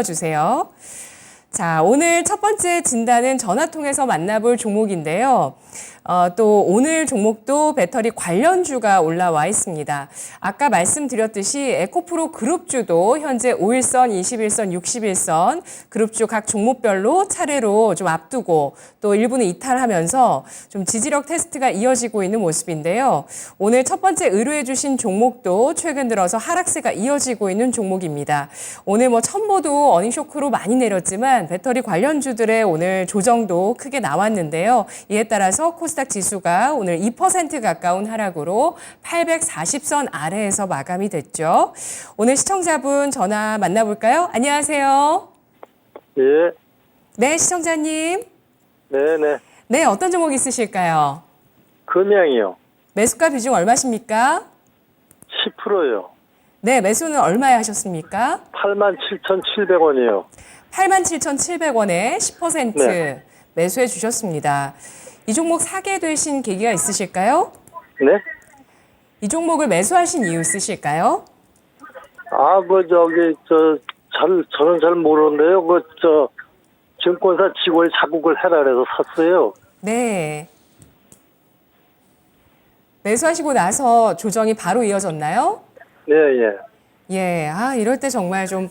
주세요. 자, 오늘 첫 번째 진단은 전화 통해서 만나볼 종목인데요. 또 오늘 종목도 배터리 관련주가 올라와 있습니다. 아까 말씀드렸듯이 에코프로 그룹주도 현재 5일선, 21선, 61선 그룹주 각 종목별로 차례로 좀 앞두고 또 일부는 이탈하면서 좀 지지력 테스트가 이어지고 있는 모습인데요. 오늘 첫 번째 의뢰해 주신 종목도 최근 들어서 하락세가 이어지고 있는 종목입니다. 오늘 첨보도 어닝쇼크로 많이 내렸지만 배터리 관련주들의 오늘 조정도 크게 나왔는데요. 이에 따라서 코스닥 지수가 오늘 2% 가까운 하락으로 840선 아래에서 마감이 됐죠. 오늘 시청자분 전화 만나볼까요? 안녕하세요. 예. 네, 시청자님. 네네. 네, 어떤 종목 있으실까요? 금양이요. 매수가 비중 얼마십니까? 10%요. 네, 매수는 얼마에 하셨습니까? 87,700원이요. 87,700원에 10% 네. 매수해 주셨습니다. 이 종목 사게 되신 계기가 있으실까요? 네? 이 종목을 매수하신 이유 있으실까요? 저는 잘 모르는데요. 증권사 직원이 자국을 해라 그래서 샀어요. 네. 매수하시고 나서 조정이 바로 이어졌나요? 네, 예. 예, 이럴 때 정말 좀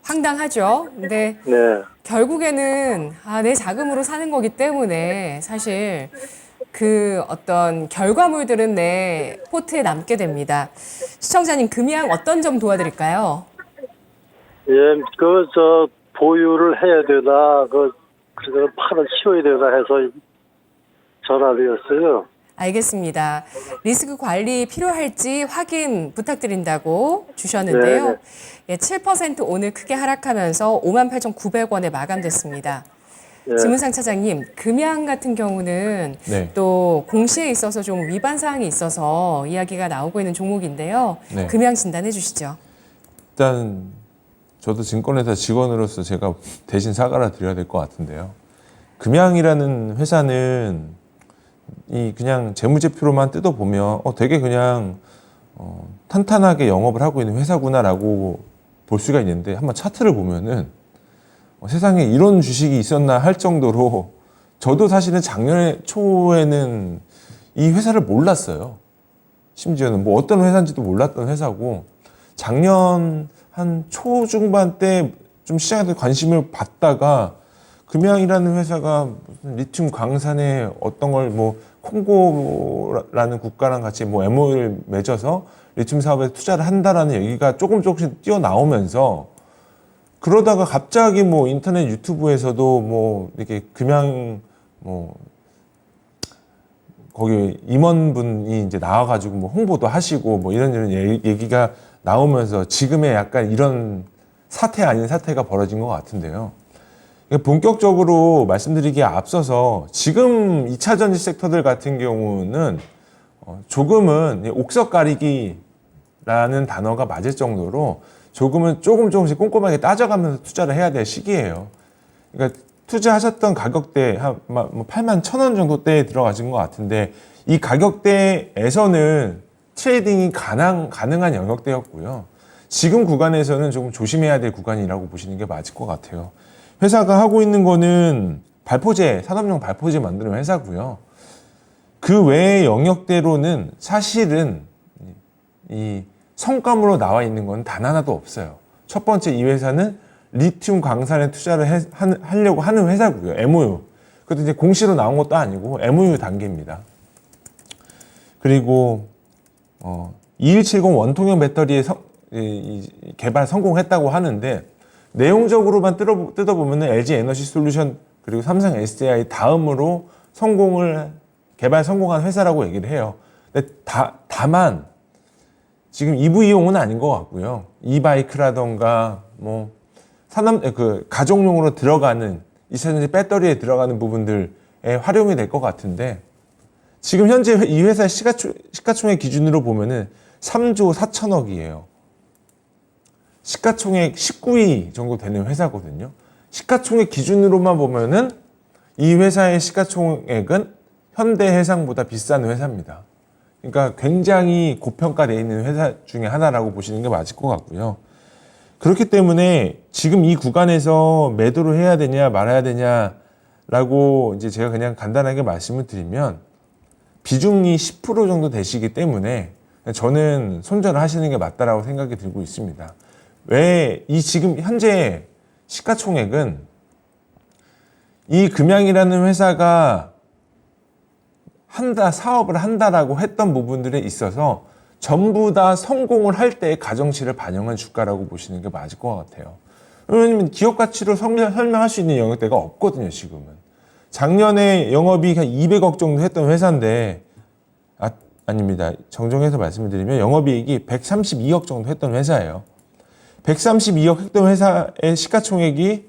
황당하죠. 근데 네. 결국에는 내 자금으로 사는 거기 때문에 사실 그 어떤 결과물들은 내 포트에 남게 됩니다. 시청자님, 금양 어떤 점 도와드릴까요? 예, 보유를 해야 되나, 그래서 팔을 치워야 되나 해서 전화드렸어요. 알겠습니다. 리스크 관리 필요할지 확인 부탁드린다고 주셨는데요. 네네. 예, 7% 오늘 크게 하락하면서 58,900원에 마감됐습니다. 네. 지문상 차장님, 금양 같은 경우는 네. 또 공시에 있어서 좀 위반 사항이 있어서 이야기가 나오고 있는 종목인데요. 네. 금양 진단해 주시죠. 일단 저도 증권회사 직원으로서 제가 대신 사과를 드려야 될 것 같은데요. 금양이라는 회사는 그냥 재무제표로만 뜯어보면 되게 그냥 탄탄하게 영업을 하고 있는 회사구나라고 볼 수가 있는데 한번 차트를 보면은 세상에 이런 주식이 있었나 할 정도로 저도 사실은 작년 초에는 이 회사를 몰랐어요. 심지어는 어떤 회사인지도 몰랐던 회사고 작년 한 초중반 때 좀 시장에 관심을 받다가 금양이라는 회사가 무슨 리튬 광산에 어떤 걸 콩고라는 국가랑 같이 MOU를 맺어서 리튬 사업에 투자를 한다라는 얘기가 조금씩 뛰어나오면서 그러다가 갑자기 인터넷 유튜브에서도 이렇게 금양 거기 임원분이 이제 나와가지고 홍보도 하시고 이런 얘기가 나오면서 지금의 약간 이런 사태 아닌 사태가 벌어진 것 같은데요. 본격적으로 말씀드리기에 앞서서 지금 2차 전지 섹터들 같은 경우는 조금은 옥석 가리기라는 단어가 맞을 정도로 조금은 조금씩 꼼꼼하게 따져가면서 투자를 해야 될 시기예요. 그러니까 투자하셨던 가격대 한 81,000원 정도대에 들어가신 것 같은데 이 가격대에서는 트레이딩이 가능한 영역대였고요. 지금 구간에서는 조금 조심해야 될 구간이라고 보시는 게 맞을 것 같아요. 회사가 하고 있는 거는 발포제, 산업용 발포제 만드는 회사고요. 그 외의 영역대로는 사실은 이 성과물로 나와 있는 건 단 하나도 없어요. 첫 번째, 이 회사는 리튬 광산에 투자를 하려고 하는 회사고요. MOU. 그것도 이제 공시로 나온 것도 아니고 MOU 단계입니다. 그리고 2170 원통형 배터리의 개발 성공했다고 하는데 내용적으로만 뜯어보면 LG 에너지 솔루션 그리고 삼성 SDI 다음으로 개발 성공한 회사라고 얘기를 해요. 근데 다만 지금 EV용은 아닌 것 같고요. 이바이크라던가 가정용으로 들어가는 2차전지 배터리에 들어가는 부분들에 활용이 될 것 같은데 지금 현재 이 회사의 시가총액 기준으로 보면은 3조 4천억이에요. 시가총액 19위 정도 되는 회사거든요. 시가총액 기준으로만 보면은 이 회사의 시가총액은 현대해상보다 비싼 회사입니다. 그러니까 굉장히 고평가되어 있는 회사 중에 하나라고 보시는 게 맞을 것 같고요. 그렇기 때문에 지금 이 구간에서 매도를 해야 되냐 말아야 되냐라고 이제 제가 그냥 간단하게 말씀을 드리면 비중이 10% 정도 되시기 때문에 저는 손절을 하시는 게 맞다라고 생각이 들고 있습니다. 왜 이 지금 현재 시가총액은 이 금양이라는 회사가 사업을 한다라고 했던 부분들에 있어서 전부 다 성공을 할 때의 가정치를 반영한 주가라고 보시는 게 맞을 것 같아요. 왜냐면 기업 가치로 설명할 수 있는 영역대가 없거든요, 지금은. 작년에 영업이익 한 200억 정도 했던 회사인데, 아닙니다. 정정해서 말씀을 드리면 영업이익이 132억 정도 했던 회사예요. 132억 했던 회사의 시가총액이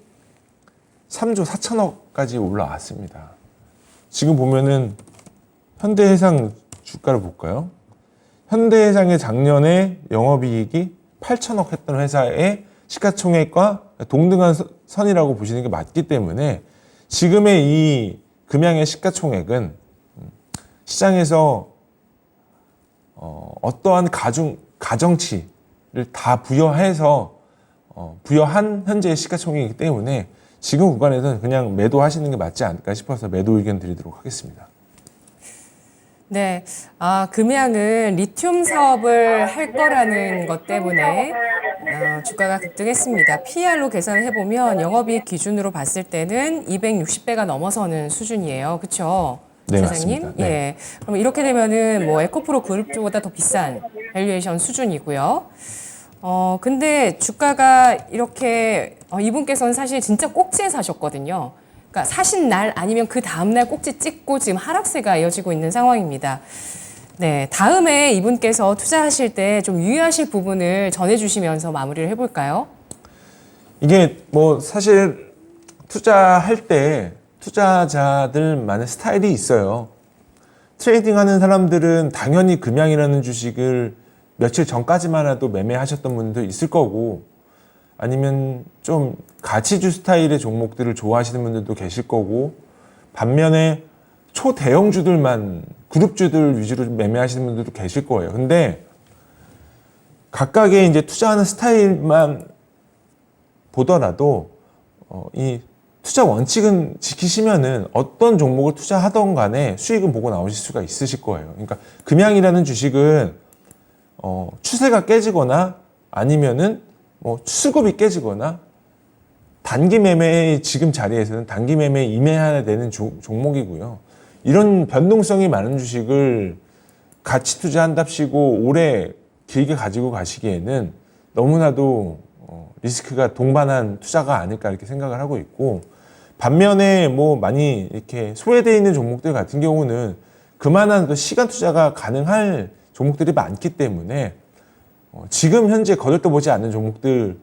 3조 4천억까지 올라왔습니다. 지금 보면은 현대해상 주가를 볼까요? 현대해상의 작년에 영업이익이 8천억 했던 회사의 시가총액과 동등한 선이라고 보시는 게 맞기 때문에 지금의 이 금양의 시가총액은 시장에서 어떠한 가정치를 다 부여한 현재의 시가총액이기 때문에 지금 구간에서는 그냥 매도하시는 게 맞지 않을까 싶어서 매도 의견 드리도록 하겠습니다. 네, 금양은 리튬 사업을 할 거라는 것 때문에 주가가 급등했습니다. PR로 계산을 해보면 영업이익 기준으로 봤을 때는 260배가 넘어서는 수준이에요. 그렇죠? 네, 사장님? 맞습니다. 네. 예. 그럼 이렇게 되면은 뭐 에코프로 그룹 쪽보다 더 비싼 밸류에이션 수준이고요. 근데 주가가 이렇게 이분께서는 사실 진짜 꼭지에 사셨거든요. 그러니까 사신 날 아니면 그 다음날 꼭지 찍고 지금 하락세가 이어지고 있는 상황입니다. 네, 다음에 이분께서 투자하실 때 좀 유의하실 부분을 전해주시면서 마무리를 해볼까요? 이게 뭐 사실 투자할 때 투자자들만의 스타일이 있어요. 트레이딩 하는 사람들은 당연히 금양이라는 주식을 며칠 전까지만 해도 매매하셨던 분도 있을 거고 아니면 좀 가치주 스타일의 종목들을 좋아하시는 분들도 계실 거고 반면에 초대형주들만 그룹주들 위주로 매매하시는 분들도 계실 거예요. 근데 각각의 이제 투자하는 스타일만 보더라도 이 투자 원칙은 지키시면은 어떤 종목을 투자하던 간에 수익은 보고 나오실 수가 있으실 거예요. 그러니까 금양이라는 주식은 추세가 깨지거나 아니면은 뭐 수급이 깨지거나 단기 매매의 지금 자리에서는 단기 매매에 임해야 되는 종목이고요. 이런 변동성이 많은 주식을 가치 투자한답시고 오래 길게 가지고 가시기에는 너무나도 리스크가 동반한 투자가 아닐까 이렇게 생각을 하고 있고 반면에 뭐 많이 이렇게 소외되어 있는 종목들 같은 경우는 그만한 시간 투자가 가능할 종목들이 많기 때문에 지금 현재 거들떠보지 않는 종목들을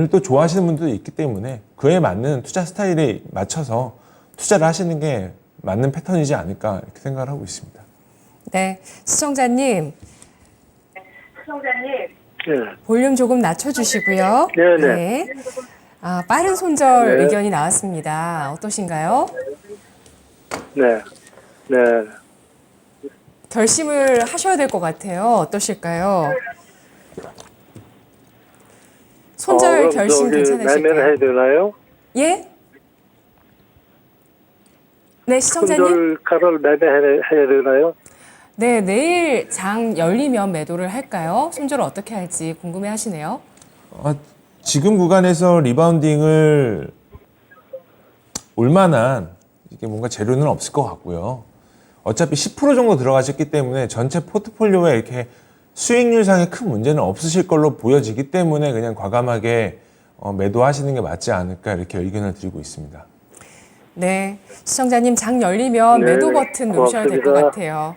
또 좋아하시는 분들도 있기 때문에 그에 맞는 투자 스타일에 맞춰서 투자를 하시는 게 맞는 패턴이지 않을까 이렇게 생각을 하고 있습니다. 네, 시청자님. 네. 볼륨 조금 낮춰주시고요. 네네. 네. 빠른 손절 네. 의견이 나왔습니다. 어떠신가요? 네. 네. 결심을 하셔야 될 것 같아요. 어떠실까요? 손절 그럼 결심 매매를 괜찮으실까요? 해야 되나요? 예? 네, 시청자님. 손절가를 매매해야 되나요? 네, 내일 장 열리면 매도를 할까요? 손절을 어떻게 할지 궁금해 하시네요. 지금 구간에서 리바운딩을 올 만한 이게 뭔가 재료는 없을 것 같고요. 어차피 10% 정도 들어가셨기 때문에 전체 포트폴리오에 이렇게 수익률상의 큰 문제는 없으실 걸로 보여지기 때문에 그냥 과감하게 매도하시는 게 맞지 않을까 이렇게 의견을 드리고 있습니다. 네, 시청자님 장 열리면 네, 매도 버튼 누르셔야 될 것 고맙습니다. 같아요.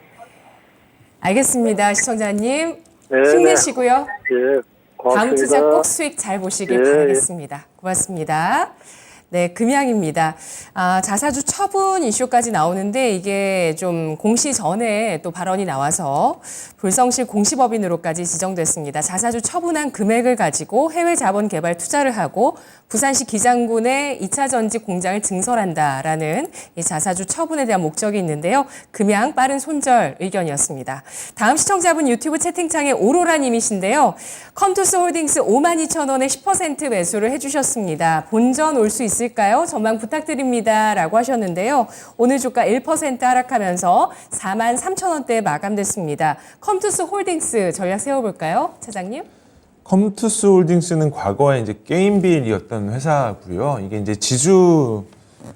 알겠습니다, 시청자님. 네, 힘내시고요. 예. 고맙습니다. 다음 투자 꼭 수익 잘 보시길 예, 예. 바라겠습니다. 고맙습니다. 네, 금양입니다. 자사주 처분 이슈까지 나오는데 이게 좀 공시 전에 또 발언이 나와서 불성실 공시법인으로까지 지정됐습니다. 자사주 처분한 금액을 가지고 해외 자본 개발 투자를 하고 부산시 기장군에 2차 전지 공장을 증설한다라는 이 자사주 처분에 대한 목적이 있는데요. 금양 빠른 손절 의견이었습니다. 다음 시청자분 유튜브 채팅창에 오로라 님이신데요. 컴투스 홀딩스 52,000원에 10% 매수를 해주셨습니다. 본전 올 수 있을까요? 전망 부탁드립니다. 라고 하셨는데요. 오늘 주가 1% 하락하면서 43,000원대에 마감됐습니다. 컴투스 홀딩스 전략 세워볼까요? 차장님? 컴투스 홀딩스는 과거에 이제 게임빌이었던 회사고요. 이게 이제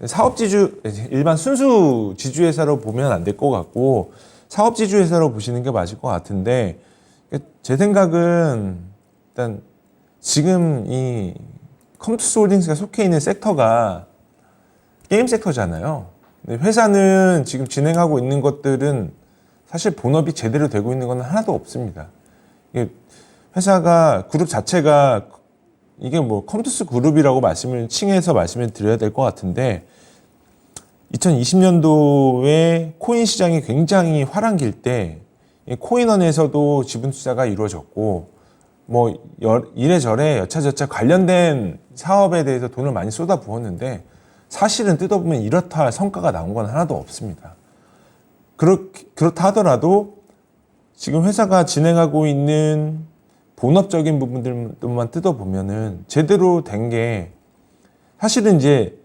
사업 지주, 일반 순수 지주 회사로 보면 안 될 것 같고 사업 지주 회사로 보시는 게 맞을 것 같은데 제 생각은 일단 지금 이 컴투스 홀딩스가 속해 있는 섹터가 게임 섹터잖아요. 근데 회사는 지금 진행하고 있는 것들은 사실 본업이 제대로 되고 있는 건 하나도 없습니다. 이게 회사가 그룹 자체가 이게 뭐 컴투스 그룹이라고 칭해서 말씀을 드려야 될 것 같은데 2020년도에 코인 시장이 굉장히 화랑길 때 코인원에서도 지분 투자가 이루어졌고 뭐 이래저래 여차저차 관련된 사업에 대해서 돈을 많이 쏟아 부었는데 사실은 뜯어보면 이렇다 할 성과가 나온 건 하나도 없습니다. 그렇다 하더라도 지금 회사가 진행하고 있는 본업적인 부분들만 뜯어보면은 제대로 된 게 사실은 이제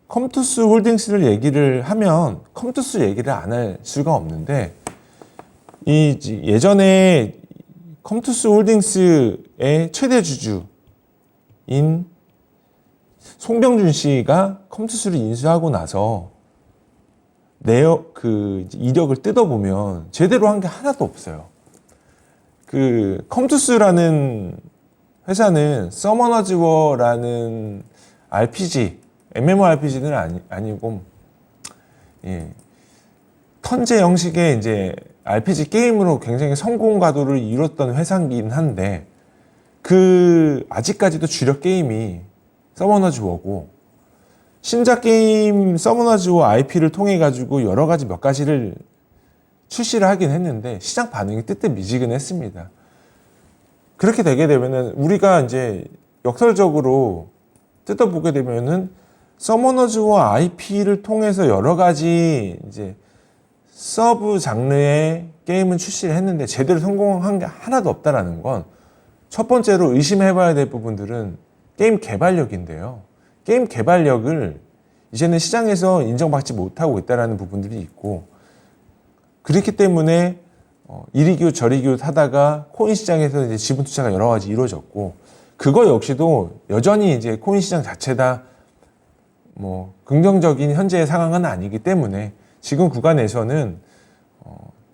컴투스 홀딩스를 얘기를 하면 컴투스 얘기를 안 할 수가 없는데 예전에 컴투스 홀딩스의 최대 주주인 송병준 씨가 컴투스를 인수하고 나서 이력을 뜯어보면 제대로 한 게 하나도 없어요. 컴투스라는 회사는 서머너즈 워라는 RPG, MMORPG는 아니고, 턴제 형식의 이제 RPG 게임으로 굉장히 성공 가도를 이뤘던 회사이긴 한데, 아직까지도 주력 게임이 서머너즈 워고, 신작 게임 서머너즈 워 IP를 통해가지고 여러 가지 몇 가지를 출시를 하긴 했는데 시장 반응이 뜨뜻미지근했습니다. 그렇게 되게 되면은 우리가 이제 역설적으로 뜯어보게 되면은 서머너즈와 IP를 통해서 여러 가지 이제 서브 장르의 게임은 출시를 했는데 제대로 성공한 게 하나도 없다라는 건 첫 번째로 의심해봐야 될 부분들은 게임 개발력인데요. 게임 개발력을 이제는 시장에서 인정받지 못하고 있다는 부분들이 있고 그렇기 때문에 이리 기웃 저리 기웃 하다가 코인 시장에서 이제 지분 투자가 여러 가지 이루어졌고 그거 역시도 여전히 이제 코인 시장 자체다 뭐 긍정적인 현재의 상황은 아니기 때문에 지금 구간에서는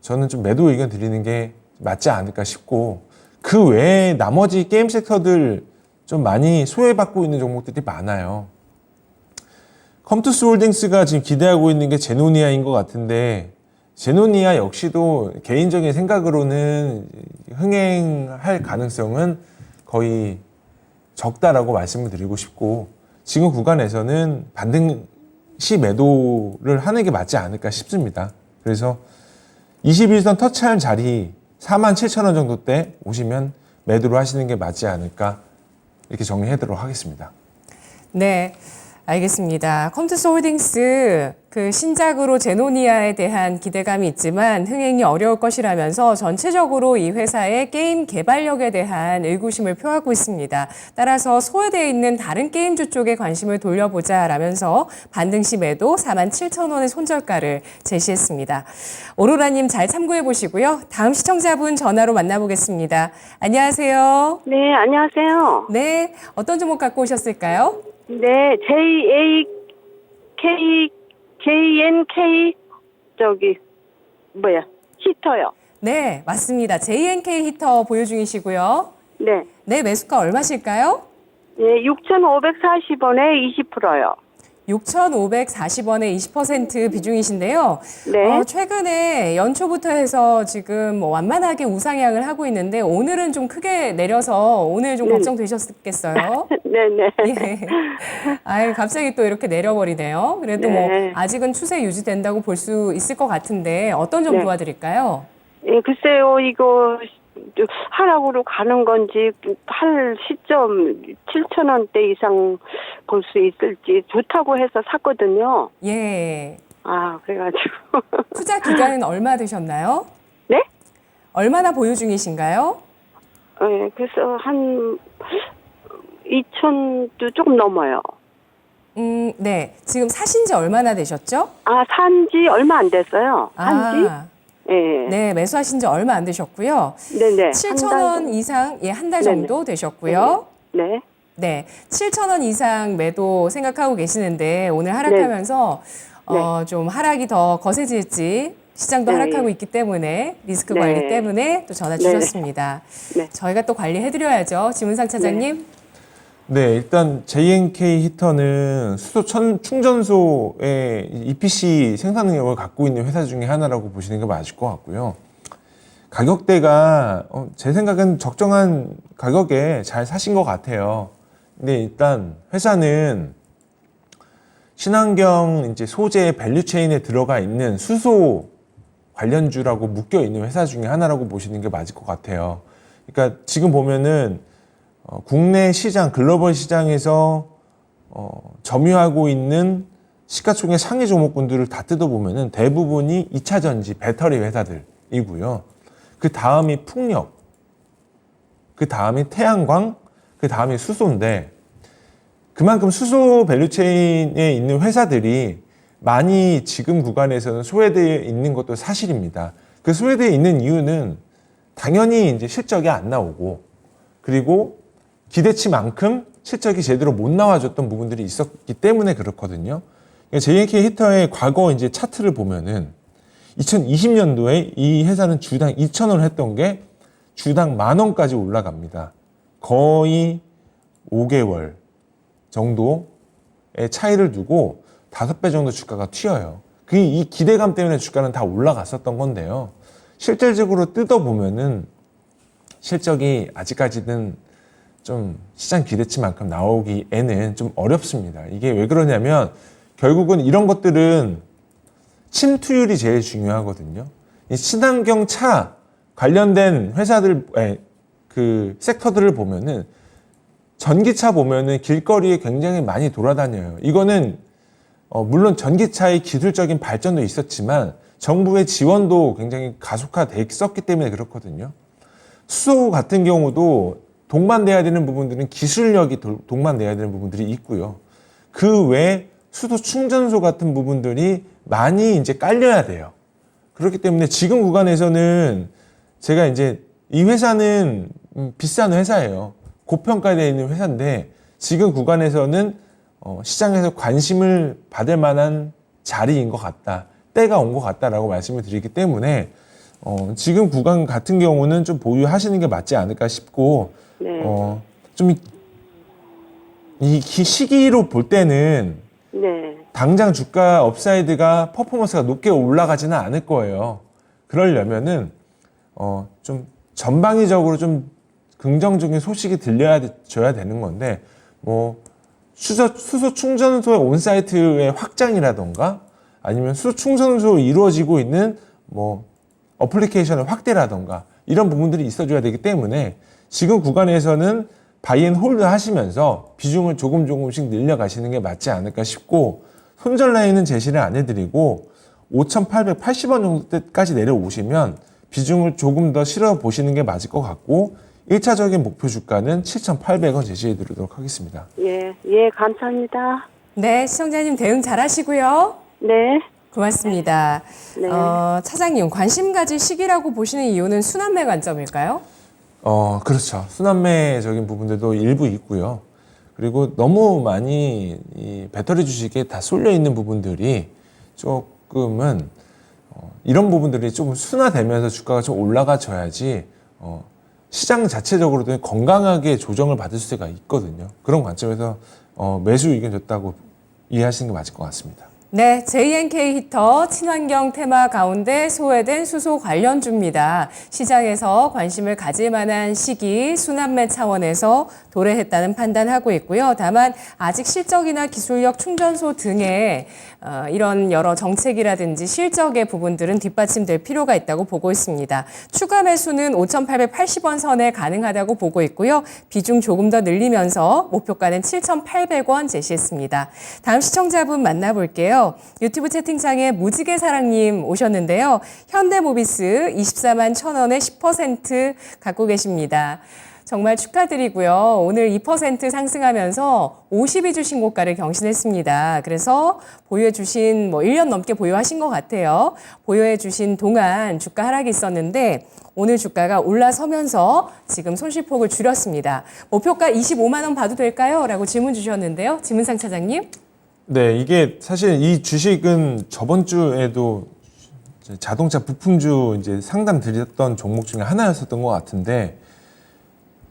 저는 좀 매도 의견 드리는 게 맞지 않을까 싶고 그 외에 나머지 게임 섹터들 좀 많이 소외받고 있는 종목들이 많아요. 컴투스 홀딩스가 지금 기대하고 있는 게 제노니아인 것 같은데 제노니아 역시도 개인적인 생각으로는 흥행할 가능성은 거의 적다라고 말씀을 드리고 싶고 지금 구간에서는 반드시 매도를 하는 게 맞지 않을까 싶습니다. 그래서 21선 터치할 자리 47,000원 정도 때 오시면 매도를 하시는 게 맞지 않을까 이렇게 정리하도록 하겠습니다. 네. 알겠습니다. 컴투스 홀딩스 신작으로 제노니아에 대한 기대감이 있지만 흥행이 어려울 것이라면서 전체적으로 이 회사의 게임 개발력에 대한 의구심을 표하고 있습니다. 따라서 소외되어 있는 다른 게임주 쪽에 관심을 돌려보자라면서 반등시 매도 47,000원의 손절가를 제시했습니다. 오로라님 잘 참고해 보시고요. 다음 시청자분 전화로 만나보겠습니다. 안녕하세요. 네, 안녕하세요. 네, 어떤 종목 갖고 오셨을까요? 네, JNK, 히터요. 네, 맞습니다. JNK 히터 보유 중이시고요. 네. 네, 매수가 얼마실까요? 네, 6,540원에 20%요. 6,540원의 20% 비중이신데요. 네. 최근에 연초부터 해서 지금 뭐 완만하게 우상향을 하고 있는데 오늘은 좀 크게 내려서 오늘 좀 걱정되셨겠어요? 네네. 예. 아유, 갑자기 또 이렇게 내려버리네요. 그래도 뭐 네. 아직은 추세 유지된다고 볼 수 있을 것 같은데 어떤 점 네. 도와드릴까요? 예, 글쎄요, 이거 하락으로 가는 건지 할 시점 7,000원대 이상 볼 수 있을지 좋다고 해서 샀거든요. 예. 아, 그래가지고. 투자 기간은 얼마 되셨나요? 네? 얼마나 보유 중이신가요? 예, 그래서 한 2,000도 조금 넘어요. 네. 지금 사신 지 얼마나 되셨죠? 아, 산지 얼마 안 됐어요. 산지? 예. 네, 매수하신 지 얼마 안 되셨고요. 네네. 7,000원 이상, 예, 한 달 정도 되셨고요. 네. 네, 7,000원 이상 매도 생각하고 계시는데 오늘 하락하면서 좀 하락이 더 거세질지 시장도 네. 하락하고 있기 때문에 리스크 네. 관리 때문에 또 전화 네. 주셨습니다. 네. 저희가 또 관리해드려야죠. 지문상 차장님. 네, 일단 JNK 히터는 수소 충전소의 EPC 생산 능력을 갖고 있는 회사 중에 하나라고 보시는 게 맞을 것 같고요. 가격대가 제 생각엔 적정한 가격에 잘 사신 것 같아요. 근데 일단 회사는 친환경 이제 소재 밸류체인에 들어가 있는 수소 관련주라고 묶여 있는 회사 중에 하나라고 보시는 게 맞을 것 같아요. 그러니까 지금 보면은 국내 시장, 글로벌 시장에서 점유하고 있는 시가총액 상위 종목군들을 다 뜯어보면은 대부분이 2차 전지, 배터리 회사들이고요. 그 다음이 풍력, 그 다음이 태양광, 그 다음이 수소인데 그만큼 수소 밸류체인에 있는 회사들이 많이 지금 구간에서는 소외되어 있는 것도 사실입니다. 그 소외되어 있는 이유는 당연히 이제 실적이 안 나오고 그리고 기대치만큼 실적이 제대로 못 나와줬던 부분들이 있었기 때문에 그렇거든요. JNK 히터의 과거 이제 차트를 보면은 2020년도에 이 회사는 주당 2,000원 했던 게 주당 10,000원까지 올라갑니다. 거의 5개월 정도의 차이를 두고 5배 정도 주가가 튀어요. 이 기대감 때문에 주가는 다 올라갔었던 건데요. 실질적으로 뜯어보면은 실적이 아직까지는 좀 시장 기대치만큼 나오기에는 좀 어렵습니다. 이게 왜 그러냐면 결국은 이런 것들은 침투율이 제일 중요하거든요. 이 친환경 차 관련된 회사들, 그 섹터들을 보면은 전기차 보면은 길거리에 굉장히 많이 돌아다녀요. 이거는 물론 전기차의 기술적인 발전도 있었지만 정부의 지원도 굉장히 가속화돼 있었기 때문에 그렇거든요. 수소 같은 경우도 동반돼야 되는 부분들은 기술력이 동반돼야 되는 부분들이 있고요. 그 외에 수소 충전소 같은 부분들이 많이 이제 깔려야 돼요. 그렇기 때문에 지금 구간에서는 제가 이제 이 회사는 비싼 회사예요. 고평가되어 있는 회사인데 지금 구간에서는 시장에서 관심을 받을 만한 자리인 것 같다. 때가 온 것 같다라고 말씀을 드리기 때문에 지금 구간 같은 경우는 좀 보유하시는 게 맞지 않을까 싶고 네. 좀 이 시기로 볼 때는 네. 당장 주가 업사이드가 퍼포먼스가 높게 올라가지는 않을 거예요. 그러려면은 좀 전방위적으로 좀 긍정적인 소식이 들려줘야 되는 건데 뭐 수소 충전소의 온사이트의 확장이라던가 아니면 수소 충전소 이루어지고 있는 뭐 어플리케이션의 확대라던가 이런 부분들이 있어줘야 되기 때문에 지금 구간에서는 바이앤홀드 하시면서 비중을 조금씩 늘려가시는 게 맞지 않을까 싶고 손절 라인은 제시를 안 해드리고 5,880원 정도까지 내려오시면 비중을 조금 더 실어 보시는 게 맞을 것 같고 1차적인 목표 주가는 7,800원 제시해 드리도록 하겠습니다. 예, 감사합니다. 네, 시청자님 대응 잘하시고요. 네. 고맙습니다. 네. 차장님, 관심 가질 시기라고 보시는 이유는 순환매 관점일까요? 그렇죠. 순환매적인 부분들도 일부 있고요. 그리고 너무 많이 이 배터리 주식에 다 쏠려 있는 부분들이 조금은 이런 부분들이 좀 순화되면서 주가가 좀 올라가줘야지 시장 자체적으로도 건강하게 조정을 받을 수가 있거든요. 그런 관점에서 매수 의견 줬다고 이해하시는 게 맞을 것 같습니다. 네, JNK 히터 친환경 테마 가운데 소외된 수소 관련주입니다. 시장에서 관심을 가질 만한 시기 순환매 차원에서 도래했다는 판단하고 있고요. 다만 아직 실적이나 기술력 충전소 등의 이런 여러 정책이라든지 실적의 부분들은 뒷받침될 필요가 있다고 보고 있습니다. 추가 매수는 5,880원 선에 가능하다고 보고 있고요. 비중 조금 더 늘리면서 목표가는 7,800원 제시했습니다. 다음 시청자분 만나볼게요. 유튜브 채팅창에 무지개 사랑님 오셨는데요. 현대모비스 24만 1,000원에 10% 갖고 계십니다. 정말 축하드리고요. 오늘 2% 상승하면서 52주 신고가를 경신했습니다. 그래서 보유해 주신 1년 넘게 보유하신 것 같아요. 보유해 주신 동안 주가 하락이 있었는데 오늘 주가가 올라서면서 지금 손실폭을 줄였습니다. 목표가 25만 원 봐도 될까요? 라고 질문 주셨는데요. 지문상 차장님. 네, 이게 사실 이 주식은 저번 주에도 자동차 부품주 이제 상담 드렸던 종목 중에 하나였었던 것 같은데,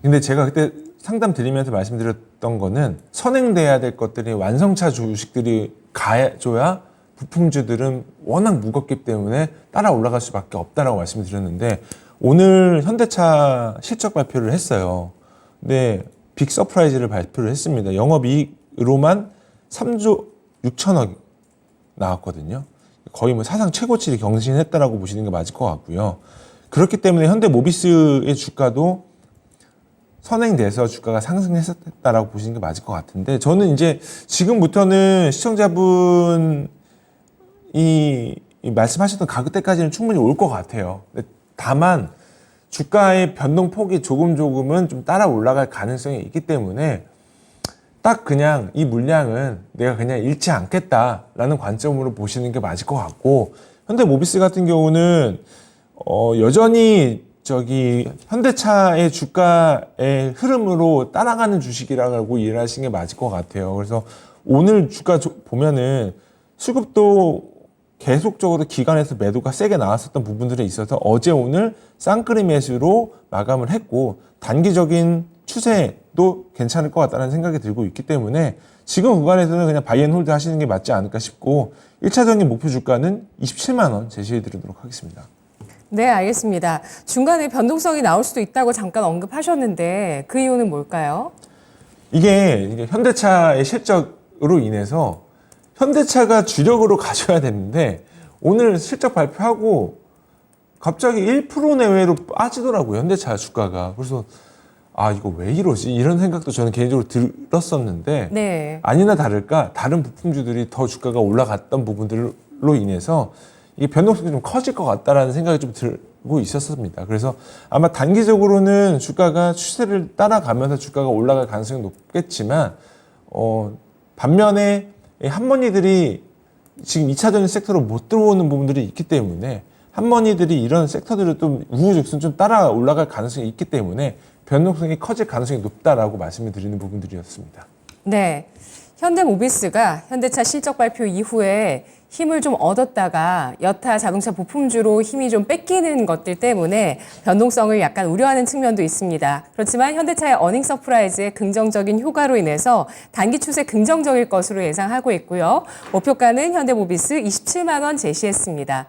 근데 제가 그때 상담 드리면서 말씀드렸던 거는 선행돼야 될 것들이 완성차 주식들이 가줘야 부품주들은 워낙 무겁기 때문에 따라 올라갈 수밖에 없다라고 말씀을 드렸는데, 오늘 현대차 실적 발표를 했어요. 근데 빅 서프라이즈를 발표를 했습니다. 영업이익으로만 3조 6천억 나왔거든요. 거의 사상 최고치를 경신했다라고 보시는 게 맞을 것 같고요. 그렇기 때문에 현대모비스의 주가도 선행돼서 주가가 상승했었다라고 보시는 게 맞을 것 같은데, 저는 이제 지금부터는 시청자분이 말씀하셨던 가격대까지는 충분히 올 것 같아요. 다만 주가의 변동폭이 조금은 좀 따라 올라갈 가능성이 있기 때문에 딱 그냥 이 물량은 내가 그냥 잃지 않겠다라는 관점으로 보시는 게 맞을 것 같고, 현대모비스 같은 경우는 여전히 현대차의 주가의 흐름으로 따라가는 주식이라고 이해하시는 게 맞을 것 같아요. 그래서 오늘 주가 보면은 수급도 계속적으로 기관에서 매도가 세게 나왔었던 부분들이 있어서 어제 오늘 쌍끌이 매수로 마감을 했고, 단기적인 추세도 괜찮을 것 같다는 생각이 들고 있기 때문에 지금 구간에서는 그냥 바이앤홀드 하시는 게 맞지 않을까 싶고, 1차적인 목표 주가는 27만 원 제시해 드리도록 하겠습니다. 네, 알겠습니다. 중간에 변동성이 나올 수도 있다고 잠깐 언급하셨는데 그 이유는 뭘까요? 이게 현대차의 실적으로 인해서 현대차가 주력으로 가져야 되는데 오늘 실적 발표하고 갑자기 1% 내외로 빠지더라고요, 현대차 주가가. 그래서 이거 왜 이러지? 이런 생각도 저는 개인적으로 들었었는데, 네. 아니나 다를까 다른 부품주들이 더 주가가 올라갔던 부분들로 인해서 이게 변동성이 좀 커질 것 같다라는 생각이 좀 들고 있었습니다. 그래서 아마 단기적으로는 주가가 추세를 따라가면서 주가가 올라갈 가능성이 높겠지만, 반면에 한머니들이 지금 2차전지 섹터로 못 들어오는 부분들이 있기 때문에 한머니들이 이런 섹터들을 좀 우후죽순 좀 따라 올라갈 가능성이 있기 때문에 변동성이 커질 가능성이 높다라고 말씀을 드리는 부분들이었습니다. 네. 현대모비스가 현대차 실적 발표 이후에 힘을 좀 얻었다가 여타 자동차 부품주로 힘이 좀 뺏기는 것들 때문에 변동성을 약간 우려하는 측면도 있습니다. 그렇지만 현대차의 어닝 서프라이즈의 긍정적인 효과로 인해서 단기 추세 긍정적일 것으로 예상하고 있고요. 목표가는 현대모비스 27만 원 제시했습니다.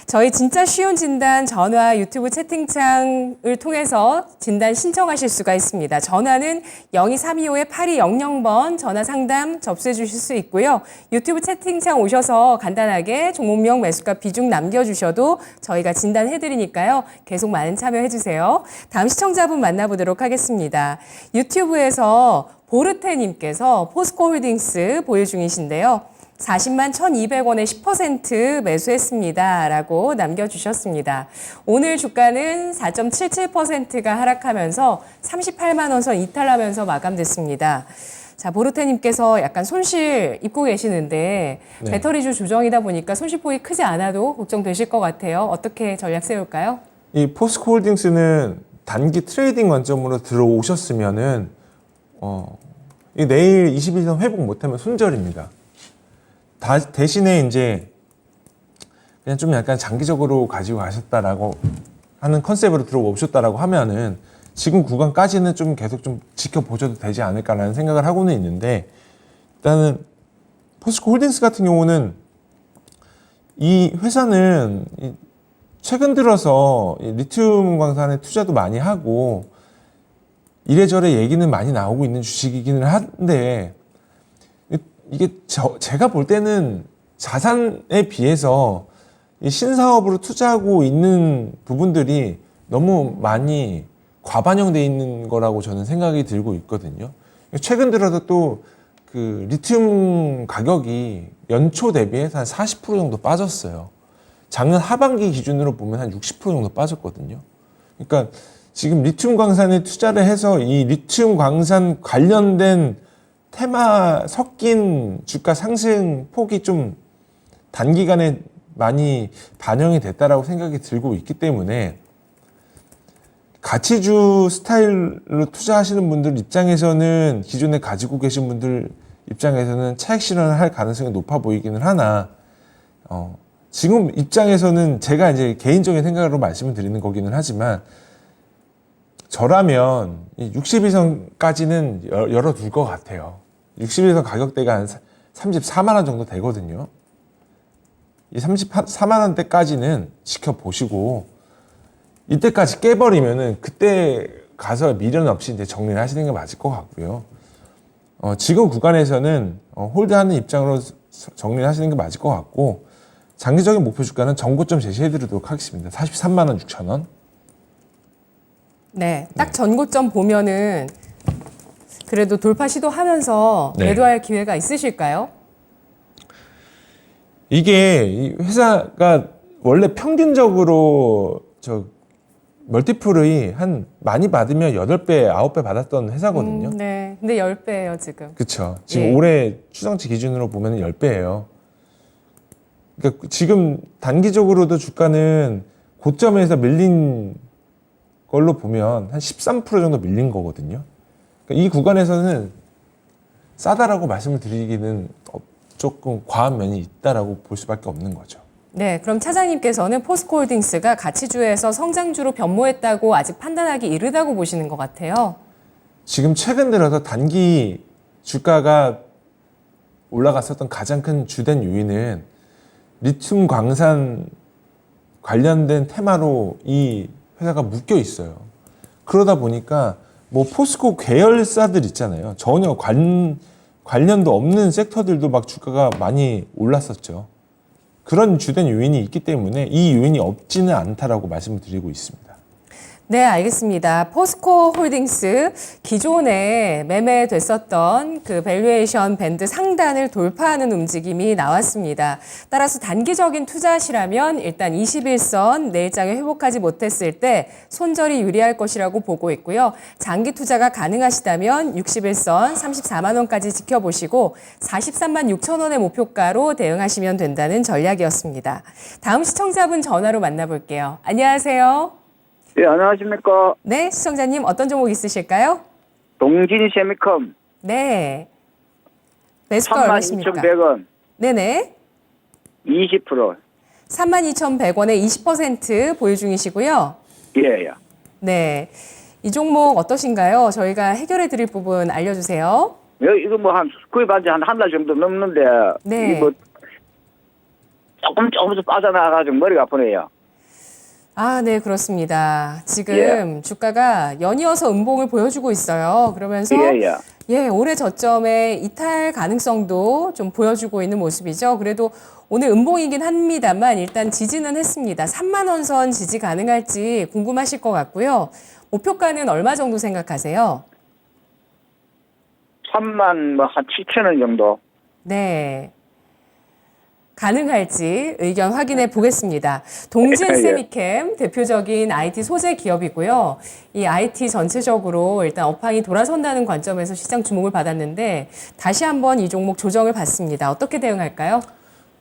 저희 진짜 쉬운 진단 전화 유튜브 채팅창을 통해서 진단 신청하실 수가 있습니다. 전화는 02325-8200번 전화 상담 접수해 주실 수 있고요. 유튜브 채팅창 오셔서 간단하게 종목명 매수가 비중 남겨주셔도 저희가 진단해 드리니까요. 계속 많은 참여해 주세요. 다음 시청자분 만나보도록 하겠습니다. 유튜브에서 보르테님께서 포스코홀딩스 보유 중이신데요. 40만 1,200원에 10% 매수했습니다. 라고 남겨주셨습니다. 오늘 주가는 4.77%가 하락하면서 38만 원 선 이탈하면서 마감됐습니다. 자, 보르테님께서 약간 손실 입고 계시는데 네. 배터리주 조정이다 보니까 손실폭이 크지 않아도 걱정되실 것 같아요. 어떻게 전략 세울까요? 이 포스코홀딩스는 단기 트레이딩 관점으로 들어오셨으면은 이 내일 21선 회복 못하면 손절입니다. 대신에 이제 그냥 좀 약간 장기적으로 가지고 가셨다라고 하는 컨셉으로 들어오셨다라고 하면은 지금 구간까지는 좀 계속 좀 지켜보셔도 되지 않을까라는 생각을 하고는 있는데, 일단은 포스코 홀딩스 같은 경우는 이 회사는 최근 들어서 리튬 광산에 투자도 많이 하고 이래저래 얘기는 많이 나오고 있는 주식이기는 한데 이게 제가 볼 때는 자산에 비해서 이 신사업으로 투자하고 있는 부분들이 너무 많이 과반영돼 있는 거라고 저는 생각이 들고 있거든요. 최근 들어서 또 그 리튬 가격이 연초 대비해서 한 40% 정도 빠졌어요. 작년 하반기 기준으로 보면 한 60% 정도 빠졌거든요. 그러니까 지금 리튬 광산에 투자를 해서 이 리튬 광산 관련된 테마 섞인 주가 상승 폭이 좀 단기간에 많이 반영이 됐다라고 생각이 들고 있기 때문에 가치주 스타일로 투자하시는 분들 입장에서는 기존에 가지고 계신 분들 입장에서는 차익 실현을 할 가능성이 높아 보이기는 하나 지금 입장에서는 제가 이제 개인적인 생각으로 말씀을 드리는 거기는 하지만 저라면 60일선까지는 열어둘 것 같아요. 60일선 가격대가 한 34만 원 정도 되거든요. 이 34만 원대까지는 지켜보시고 이때까지 깨버리면은 그때 가서 미련 없이 이제 정리를 하시는 게 맞을 것 같고요. 지금 구간에서는 홀드하는 입장으로 정리를 하시는 게 맞을 것 같고 장기적인 목표 주가는 전고점 제시해드리도록 하겠습니다. 43만 원 6천 원. 네, 딱 전고점 보면은 그래도 돌파 시도하면서 네. 매도할 기회가 있으실까요? 이게 이 회사가 원래 평균적으로 멀티플이 한 많이 받으면 8배, 9배 받았던 회사거든요. 네, 근데 10배예요 지금. 그렇죠. 지금 예. 올해 추정치 기준으로 보면 10배예요. 그러니까 지금 단기적으로도 주가는 고점에서 밀린 걸로 보면 한 13% 정도 밀린 거거든요. 그러니까 이 구간에서는 싸다라고 말씀을 드리기는 조금 과한 면이 있다라고 볼 수밖에 없는 거죠. 네, 그럼 차장님께서는 포스코홀딩스가 가치주에서 성장주로 변모했다고 아직 판단하기 이르다고 보시는 것 같아요. 지금 최근 들어서 단기 주가가 올라갔었던 가장 큰 주된 요인은 리튬 광산 관련된 테마로 이 회사가 묶여 있어요. 그러다 보니까 뭐 포스코 계열사들 있잖아요. 전혀 관련도 없는 섹터들도 막 주가가 많이 올랐었죠. 그런 주된 요인이 있기 때문에 이 요인이 없지는 않다라고 말씀을 드리고 있습니다. 네, 알겠습니다. 포스코 홀딩스 기존에 매매됐었던 그 밸류에이션 밴드 상단을 돌파하는 움직임이 나왔습니다. 따라서 단기적인 투자시라면 일단 21선 내일장에 회복하지 못했을 때 손절이 유리할 것이라고 보고 있고요. 장기 투자가 가능하시다면 61선 34만 원까지 지켜보시고 43만 6천 원의 목표가로 대응하시면 된다는 전략이었습니다. 다음 시청자분 전화로 만나볼게요. 안녕하세요. 예, 안녕하십니까. 네, 시청자님 어떤 종목 있으실까요? 동진 세미컴 네. 매수가 얼마십니까? 32,100원, 네네. 20%. 32,100원에 20% 보유 중이시고요. 예, 예. 네. 이 종목 어떠신가요? 저희가 해결해 드릴 부분 알려주세요. 이거 뭐 구입한 지 한 달 정도 넘는데, 네. 이게 뭐 조금씩 빠져나가가지고 머리가 아프네요. 아, 네, 그렇습니다. 지금 주가가 연이어서 음봉을 보여주고 있어요. 그러면서 예, 예. 올해 저점의 이탈 가능성도 좀 보여주고 있는 모습이죠. 그래도 오늘 음봉이긴 합니다만 일단 지지는 했습니다. 3만 원 선 지지 가능할지 궁금하실 것 같고요. 목표가는 얼마 정도 생각하세요? 3만 뭐 한 7천 원 정도. 네. 가능할지 의견 확인해 보겠습니다. 동진 예. 세미캠 대표적인 IT 소재 기업이고요. 이 IT 전체적으로 일단 업황이 돌아선다는 관점에서 시장 주목을 받았는데 다시 한번 이 종목 조정을 받습니다. 어떻게 대응할까요?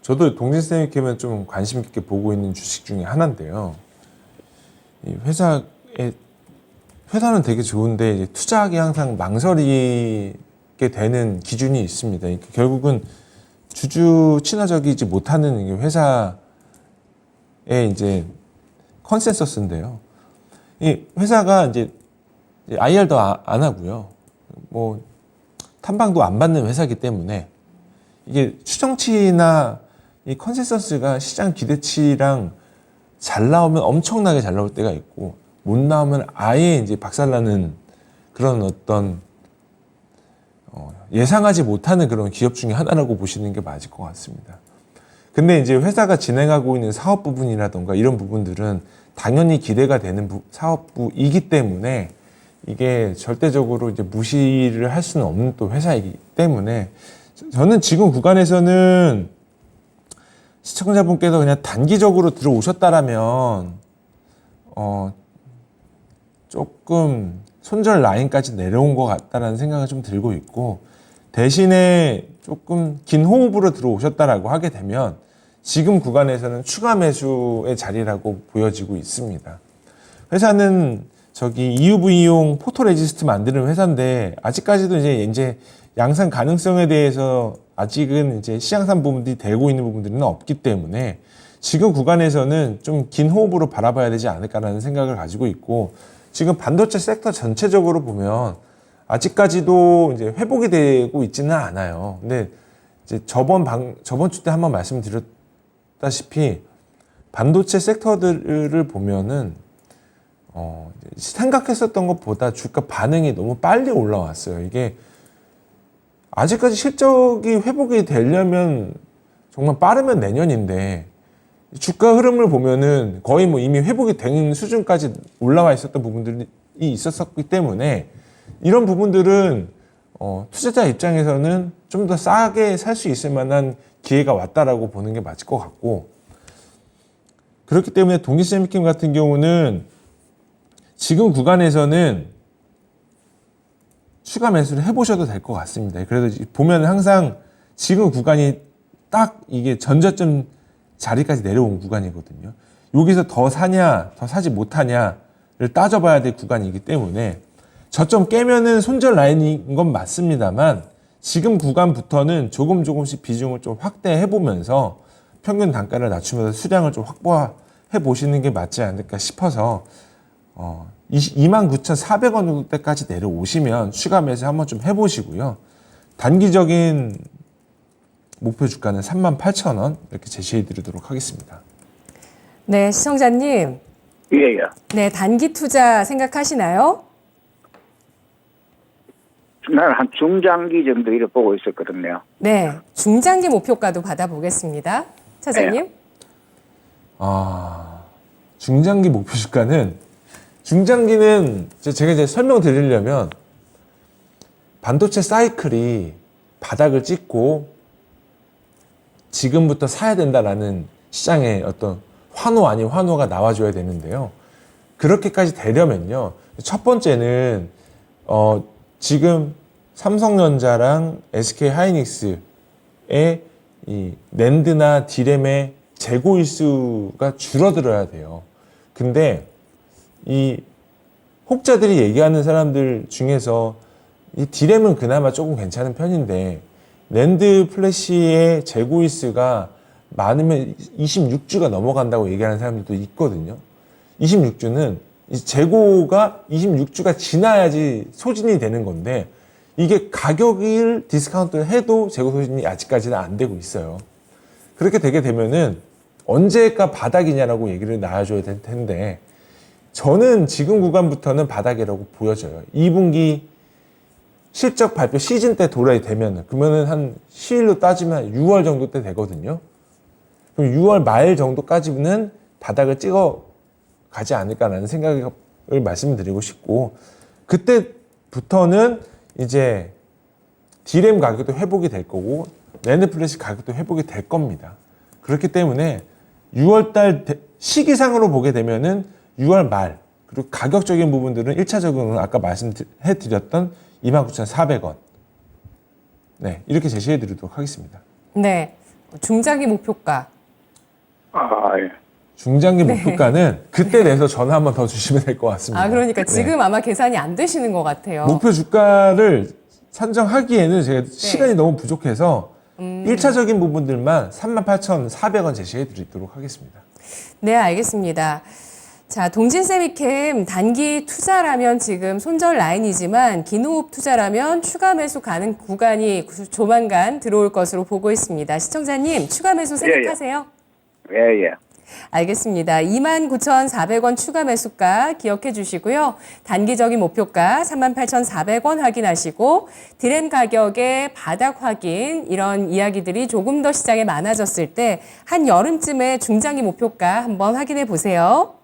저도 동진세미캠은 좀 관심 깊게 보고 있는 주식 중에 하나인데요. 이 회사는 되게 좋은데 이제 투자하기 항상 망설이게 되는 기준이 있습니다. 그러니까 결국은 주주 친화적이지 못하는 회사의 이제 컨센서스인데요. 이 회사가 이제 IR도 안 하고요. 뭐 탐방도 안 받는 회사이기 때문에 이게 추정치나 이 컨센서스가 시장 기대치랑 잘 나오면 엄청나게 잘 나올 때가 있고 못 나오면 아예 이제 박살나는 그런 어떤 예상하지 못하는 그런 기업 중에 하나라고 보시는 게 맞을 것 같습니다. 근데 이제 회사가 진행하고 있는 사업 부분이라던가 이런 부분들은 당연히 기대가 되는 사업부이기 때문에 이게 절대적으로 이제 무시를 할 수는 없는 또 회사이기 때문에 저는 지금 구간에서는 시청자분께서 그냥 단기적으로 들어오셨다라면 조금 손절 라인까지 내려온 것 같다라는 생각이 좀 들고 있고 대신에 조금 긴 호흡으로 들어오셨다라고 하게 되면 지금 구간에서는 추가 매수의 자리라고 보여지고 있습니다. 회사는 저기 EUV용 포토레지스트 만드는 회사인데 아직까지도 이제 양산 가능성에 대해서 아직은 이제 시장산 부분들이 되고 있는 부분들은 없기 때문에 지금 구간에서는 좀 긴 호흡으로 바라봐야 되지 않을까라는 생각을 가지고 있고 지금 반도체 섹터 전체적으로 보면 아직까지도 이제 회복이 되고 있지는 않아요. 근데 이제 저번 주 때 한번 말씀드렸다시피 반도체 섹터들을 보면은 생각했었던 것보다 주가 반응이 너무 빨리 올라왔어요. 이게 아직까지 실적이 회복이 되려면 정말 빠르면 내년인데 주가 흐름을 보면은 거의 뭐 이미 회복이 된 수준까지 올라와 있었던 부분들이 있었기 때문에 이런 부분들은 투자자 입장에서는 좀 더 싸게 살 수 있을 만한 기회가 왔다라고 보는 게 맞을 것 같고 그렇기 때문에 동기세미캠 같은 경우는 지금 구간에서는 추가 매수를 해보셔도 될 것 같습니다. 그래도 보면 항상 지금 구간이 딱 이게 전저점 자리까지 내려온 구간이거든요. 여기서 더 사냐, 더 사지 못하냐를 따져봐야 될 구간이기 때문에 저점 깨면은 손절 라인인 건 맞습니다만 지금 구간부터는 조금씩 비중을 좀 확대해 보면서 평균 단가를 낮추면서 수량을 좀 확보해 보시는 게 맞지 않을까 싶어서 29,400원 정도까지 내려오시면 추가 매수 한번 좀 해보시고요. 단기적인 목표 주가는 38,000원 이렇게 제시해 드리도록 하겠습니다. 네, 시청자님. 예. 네, 단기 투자 생각하시나요? 나는 한 중장기 정도 이렇게 보고 있었거든요. 네, 중장기 목표가도 받아보겠습니다. 차장님. 중장기 목표 주가는 중장기는 제가 이제 설명드리려면 반도체 사이클이 바닥을 찍고 지금부터 사야 된다라는 시장의 어떤 환호 아닌 환호가 나와줘야 되는데요. 그렇게까지 되려면요. 첫 번째는 지금 삼성전자랑 SK하이닉스의 이 낸드나 디램의 재고 일수가 줄어들어야 돼요. 근데 이 혹자들이 얘기하는 사람들 중에서 이 디램은 그나마 조금 괜찮은 편인데 낸드 플래시의 재고 일수가 많으면 26주가 넘어간다고 얘기하는 사람들도 있거든요. 26주는 재고가 26주가 지나야지 소진이 되는 건데 이게 가격을 디스카운트를 해도 재고 소진이 아직까지는 안 되고 있어요. 그렇게 되게 되면은 언제가 바닥이냐라고 얘기를 나와줘야 될 텐데 저는 지금 구간부터는 바닥이라고 보여져요. 2분기 실적 발표 시즌 때 돌아야 되면은 그러면은 한 시일로 따지면 6월 정도 때 되거든요. 그럼 6월 말 정도까지는 바닥을 찍어 가지 않을까라는 생각을 말씀드리고 싶고 그때부터는 이제 디램 가격도 회복이 될 거고 낸드 플래시 가격도 회복이 될 겁니다. 그렇기 때문에 6월달 시기상으로 보게 되면은 6월 말 그리고 가격적인 부분들은 1차적으로는 아까 말씀해드렸던 29,400원 네 이렇게 제시해드리도록 하겠습니다. 네, 중장기 목표가. 예. 중장기 목표가는 그때 내서 전화 한번 더 주시면 될 것 같습니다. 그러니까 지금 아마 계산이 안 되시는 것 같아요. 목표 주가를 산정하기에는 제가 시간이 너무 부족해서 1차적인 부분들만 38,400원 제시해 드리도록 하겠습니다. 네, 알겠습니다. 자, 동진세미캠 단기 투자라면 지금 손절 라인이지만 긴 호흡 투자라면 추가 매수 가능 구간이 조만간 들어올 것으로 보고 있습니다. 시청자님, 추가 매수 생각하세요? 예. 알겠습니다. 29,400원 추가 매수가 기억해 주시고요. 단기적인 목표가 38,400원 확인하시고 디램 가격의 바닥 확인 이런 이야기들이 조금 더 시장에 많아졌을 때 한 여름쯤에 중장기 목표가 한번 확인해 보세요.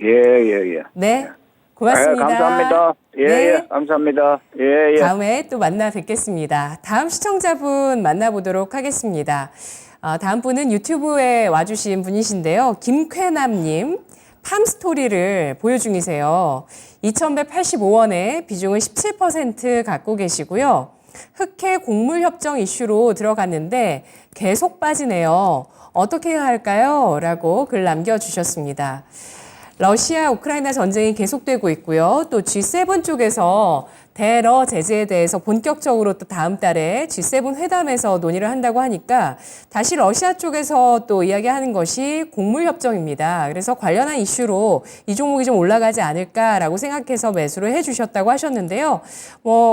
예. 네, 고맙습니다. 감사합니다. 네. 감사합니다. 예. 다음에 또 만나 뵙겠습니다. 다음 시청자분 만나보도록 하겠습니다. 다음 분은 유튜브에 와주신 분이신데요. 김쾌남님, 팜스토리를 보유 중이세요. 2,185원에 비중을 17% 갖고 계시고요. 흑해 곡물협정 이슈로 들어갔는데 계속 빠지네요. 어떻게 해야 할까요? 라고 글 남겨주셨습니다. 러시아 우크라이나 전쟁이 계속되고 있고요. 또 G7 쪽에서 대러 제재에 대해서 본격적으로 또 다음 달에 G7 회담에서 논의를 한다고 하니까 다시 러시아 쪽에서 또 이야기하는 것이 곡물 협정입니다. 그래서 관련한 이슈로 이 종목이 좀 올라가지 않을까라고 생각해서 매수를 해주셨다고 하셨는데요.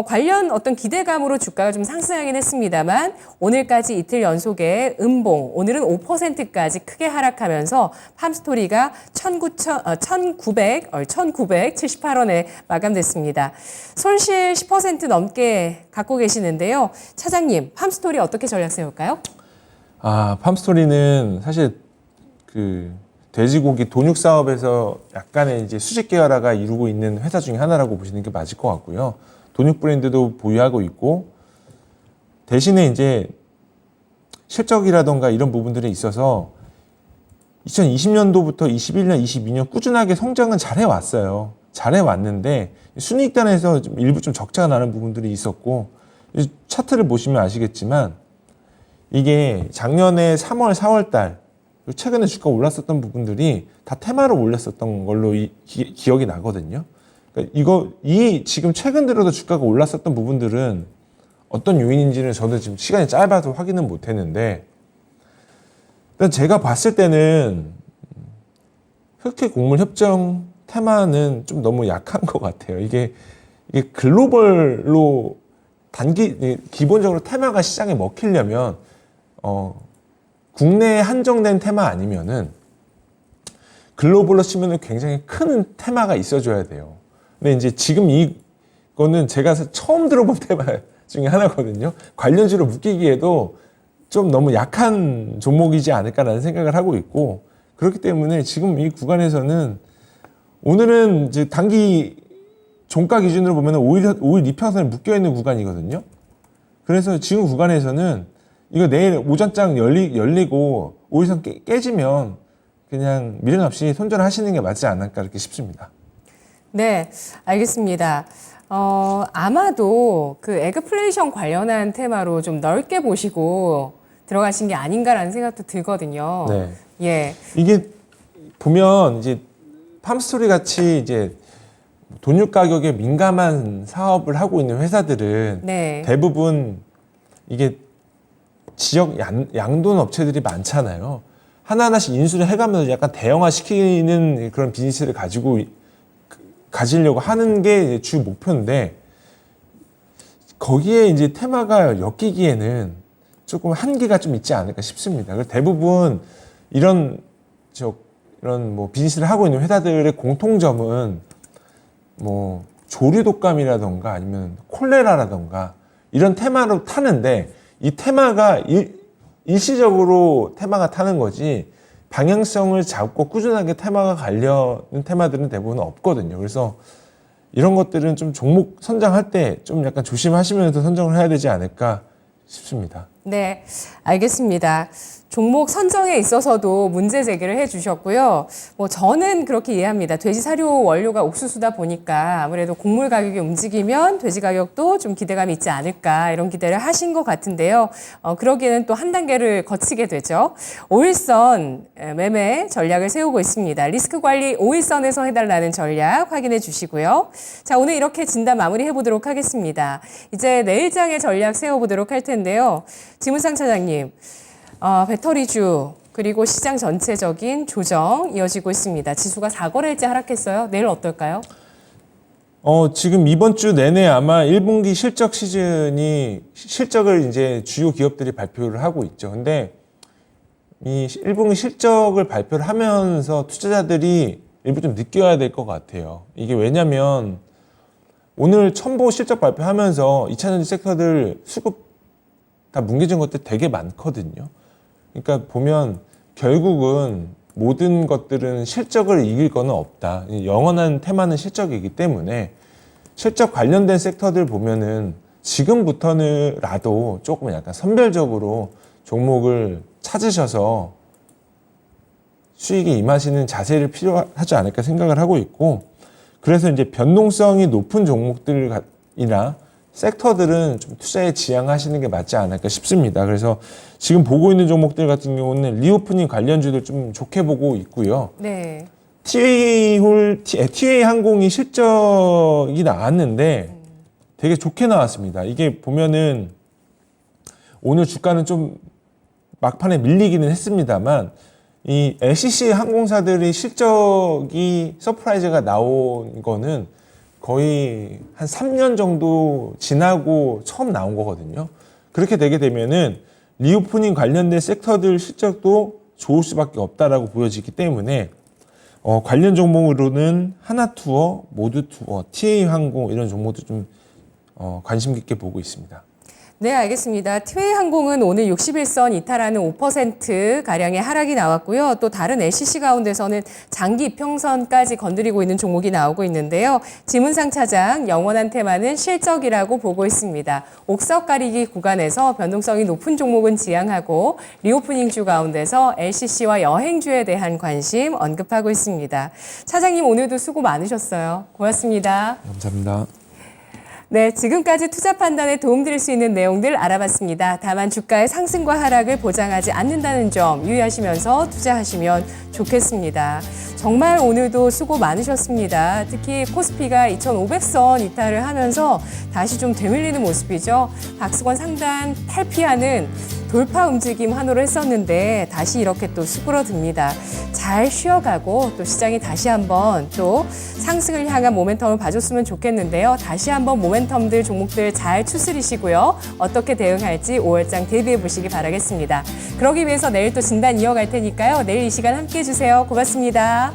관련 어떤 기대감으로 주가가 좀 상승하긴 했습니다만 오늘까지 이틀 연속의 음봉, 오늘은 5%까지 크게 하락하면서 팜스토리가 1,978원에 마감됐습니다. 손실 10% 넘게 갖고 계시는데요. 차장님, 팜스토리 어떻게 전략 세울까요? 팜스토리는 사실 그 돼지고기 돈육 사업에서 약간의 이제 수직 계열화가 이루고 있는 회사 중에 하나라고 보시는 게 맞을 것 같고요. 돈육 브랜드도 보유하고 있고 대신에 이제 실적이라던가 이런 부분들에 있어서 2020년도부터 21년, 22년 꾸준하게 성장은 잘해왔어요. 잘해왔는데 순이익단에서 일부 좀 적자가 나는 부분들이 있었고 차트를 보시면 아시겠지만 이게 작년에 3월, 4월 달 최근에 주가 올랐었던 부분들이 다 테마로 올렸었던 걸로 기억이 나거든요. 그러니까 이 지금 최근 들어서 주가가 올랐었던 부분들은 어떤 요인인지는 저도 지금 시간이 짧아서 확인은 못했는데 일단 제가 봤을 때는 흑해 곡물 협정 테마는 좀 너무 약한 것 같아요. 이게 글로벌로 기본적으로 테마가 시장에 먹히려면 국내에 한정된 테마 아니면은 글로벌로 치면은 굉장히 큰 테마가 있어줘야 돼요. 근데 이제 지금 이거는 제가 처음 들어본 테마 중에 하나거든요. 관련주로 묶이기에도 좀 너무 약한 종목이지 않을까라는 생각을 하고 있고 그렇기 때문에 지금 이 구간에서는 오늘은 이제 단기 종가 기준으로 보면 5일 이평선에 묶여있는 구간이거든요. 그래서 지금 구간에서는 이거 내일 오전장 열리고 5일선 깨지면 그냥 미련 없이 손절하시는 게 맞지 않을까 이렇게 싶습니다. 네, 알겠습니다. 아마도 그 에그플레이션 관련한 테마로 좀 넓게 보시고 들어가신 게 아닌가라는 생각도 들거든요. 네. 예. 이게 보면 이제 팜스토리 같이 이제 돈육 가격에 민감한 사업을 하고 있는 회사들은 네. 대부분 이게 지역 양돈 업체들이 많잖아요. 하나하나씩 인수를 해가면서 약간 대형화시키는 그런 비즈니스를 가지려고 하는 게 주 목표인데 거기에 이제 테마가 엮이기에는 조금 한계가 좀 있지 않을까 싶습니다. 그래서 대부분 이런 뭐 비즈니스를 하고 있는 회사들의 공통점은 뭐 조류 독감이라던가 아니면 콜레라라던가 이런 테마로 타는데 이 테마가 일시적으로 테마가 타는 거지 방향성을 잡고 꾸준하게 테마가 가려는 테마들은 대부분 없거든요. 그래서 이런 것들은 좀 종목 선정할 때 좀 약간 조심하시면서 선정을 해야 되지 않을까 싶습니다. 네, 알겠습니다. 종목 선정에 있어서도 문제 제기를 해주셨고요. 저는 그렇게 이해합니다. 돼지 사료 원료가 옥수수다 보니까 아무래도 곡물 가격이 움직이면 돼지 가격도 좀 기대감이 있지 않을까 이런 기대를 하신 것 같은데요. 그러기에는 또 한 단계를 거치게 되죠. 5일선 매매 전략을 세우고 있습니다. 리스크 관리 5일선에서 해달라는 전략 확인해 주시고요. 자, 오늘 이렇게 진단 마무리 해보도록 하겠습니다. 이제 내일장의 전략 세워보도록 할 텐데요. 지문상 차장님. 배터리주 그리고 시장 전체적인 조정 이어지고 있습니다. 지수가 4거래일째 하락했어요. 내일 어떨까요? 지금 이번 주 내내 아마 1분기 실적 시즌이 실적을 이제 주요 기업들이 발표를 하고 있죠. 근데 이 1분기 실적을 발표를 하면서 투자자들이 일부 좀 느껴야 될 것 같아요. 이게 왜냐면 오늘 첨보 실적 발표하면서 2차전지 섹터들 수급 다 뭉개진 것들 되게 많거든요. 그러니까 보면 결국은 모든 것들은 실적을 이길 거는 없다. 영원한 테마는 실적이기 때문에 실적 관련된 섹터들 보면은 지금부터는라도 조금 약간 선별적으로 종목을 찾으셔서 수익에 임하시는 자세를 필요하지 않을까 생각을 하고 있고, 그래서 이제 변동성이 높은 종목들이나 섹터들은 좀 투자에 지양하시는 게 맞지 않을까 싶습니다. 그래서 지금 보고 있는 종목들 같은 경우는 리오프닝 관련주들 좀 좋게 보고 있고요. 네. TA 항공이 실적이 나왔는데 되게 좋게 나왔습니다. 이게 보면은 오늘 주가는 좀 막판에 밀리기는 했습니다만 이 LCC 항공사들의 실적이 서프라이즈가 나온 거는 거의 한 3년 정도 지나고 처음 나온 거거든요. 그렇게 되게 되면은 리오프닝 관련된 섹터들 실적도 좋을 수밖에 없다라고 보여지기 때문에 관련 종목으로는 하나투어, 모두투어, TA항공 이런 종목도 좀 관심 깊게 보고 있습니다. 네, 알겠습니다. 티웨이항공은 오늘 61선 이탈하는 5%가량의 하락이 나왔고요. 또 다른 LCC 가운데서는 장기 이평선까지 건드리고 있는 종목이 나오고 있는데요. 지문상 차장, 영원한 테마는 실적이라고 보고 있습니다. 옥석 가리기 구간에서 변동성이 높은 종목은 지양하고 리오프닝주 가운데서 LCC와 여행주에 대한 관심 언급하고 있습니다. 차장님 오늘도 수고 많으셨어요. 고맙습니다. 감사합니다. 네, 지금까지 투자 판단에 도움드릴 수 있는 내용들 알아봤습니다. 다만 주가의 상승과 하락을 보장하지 않는다는 점 유의하시면서 투자하시면 좋겠습니다. 정말 오늘도 수고 많으셨습니다. 특히 코스피가 2,500선 이탈을 하면서 다시 좀 되밀리는 모습이죠. 박스권 상단 탈피하는 돌파 움직임 환호를 했었는데 다시 이렇게 또 수그러듭니다. 잘 쉬어가고 또 시장이 다시 한번 또 상승을 향한 모멘텀을 봐줬으면 좋겠는데요. 다시 한번 모멘텀들 종목들 잘 추스리시고요. 어떻게 대응할지 5월장 대비해 보시기 바라겠습니다. 그러기 위해서 내일 또 진단 이어갈 테니까요. 내일 이 시간 함께해 주세요. 고맙습니다.